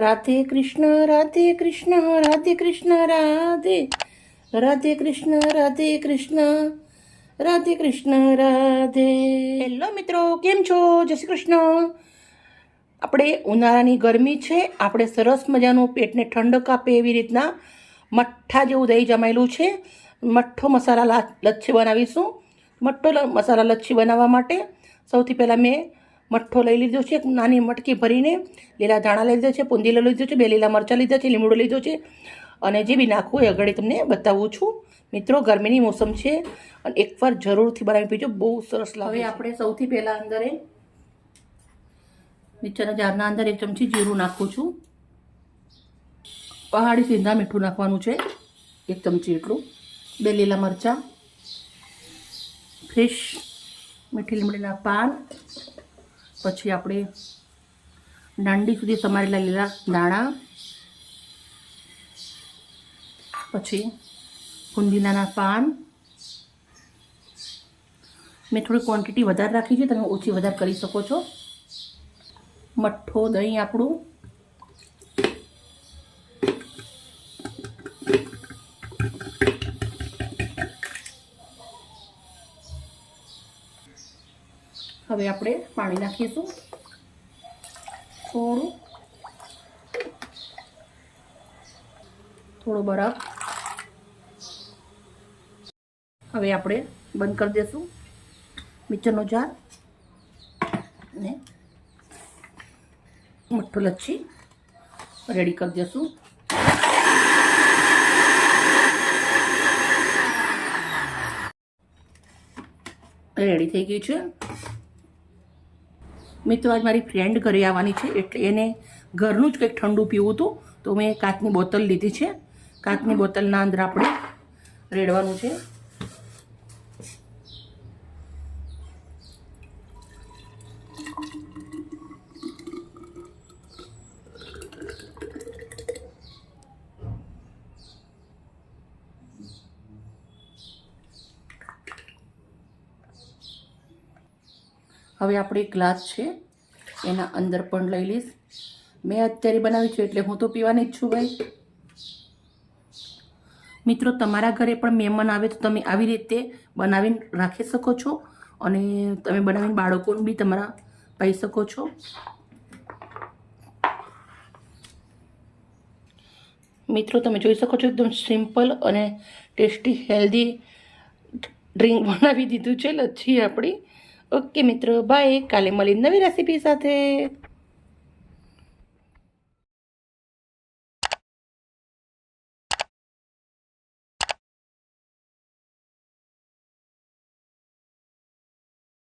Radhe Krishna Radhe Krishna Radhe Krishna Radhe Radhe Krishna Radhe Krishna Radhe Krishna Radhe. Hello મિત્રો, કેમ છો? જય શ્રી કૃષ્ણ. આપણે ઉનાળાની ગરમી છે, આપણે સરસ મજાનું પેટને ઠંડક આપે એવી રીતના મઠ્ઠા જેવું દહીં જમાયેલું છે. મઠ્ઠો મસાલા લચ્છી બનાવીશું. મઠ્ઠો મસાલા લચ્છી બનાવવા માટે સૌથી પહેલાં મેં મઠ્ઠો લઈ લીધો છે. એક નાની મટકી ભરીને લીલા ધાણા લઈ લીધા છે, પૂંદી લઈ લીધો છે, 2 લીલા મરચાં લીધા છે, લીમડો લીધો છે અને જે બી નાખવું એ આગળ તમને બતાવું છું. મિત્રો, ગરમીની મોસમ છે અને એકવાર જરૂરથી બનાવી પીજો, બહુ સરસ લાગે. હવે આપણે સૌથી પહેલાં અંદર મિક્સરના જારના અંદર 1 ચમચી જીરું નાખું છું. પહાડી સિંધા મીઠું નાખવાનું છે, 1 ચમચી એટલું. 2 લીલા મરચાં, ફ્રેશ મીઠી લીમડીના પાન, પછી આપણે દાંડી સુધી સમારેલા લીલા દાણા, પછી ફુદીનાના પાન. મેં થોડી ક્વોન્ટિટી વધારે રાખી છે, તમે ઓછી વધારે કરી શકો છો. મઠ્ઠો દહીં આપણું, હવે આપણે પાણી નાખીશું થોડો બરફ. હવે આપણે બંધ કરી દઈશું મિક્સરનો જાર ને મઠ્ઠો લચ્છી રેડી કરી દઈશું. રેડી થઈ ગયું છે. મિત્રો, આજ મારી ફ્રેન્ડ ઘરે આવવાની છે એટલે એને ઘરનું જ કંઈક ઠંડુ પીવું હતું, તો મેં કાચની બોટલ લીધી છે. કાચની બોટલના અંદર આપણે રેડવાનું છે. હવે આપણે એક ગ્લાસ છે એના અંદર પણ લઈ લઈશ. મેં અત્યારે બનાવી છે એટલે હું તો પીવાની જ છું ભાઈ. મિત્રો, તમારા ઘરે પણ મહેમાન આવે તો તમે આવી રીતે બનાવીને રાખી શકો છો અને તમે બનાવીને બાળકોને બી તમારા પાઈ શકો છો. મિત્રો, તમે જોઈ શકો છો એકદમ સિમ્પલ અને ટેસ્ટી હેલ્ધી ડ્રિંક બનાવી દીધું છે લચ્છી આપણી. ઓકે મિત્રો, બાય. કાલે મળીને નવી રેસીપી સાથે.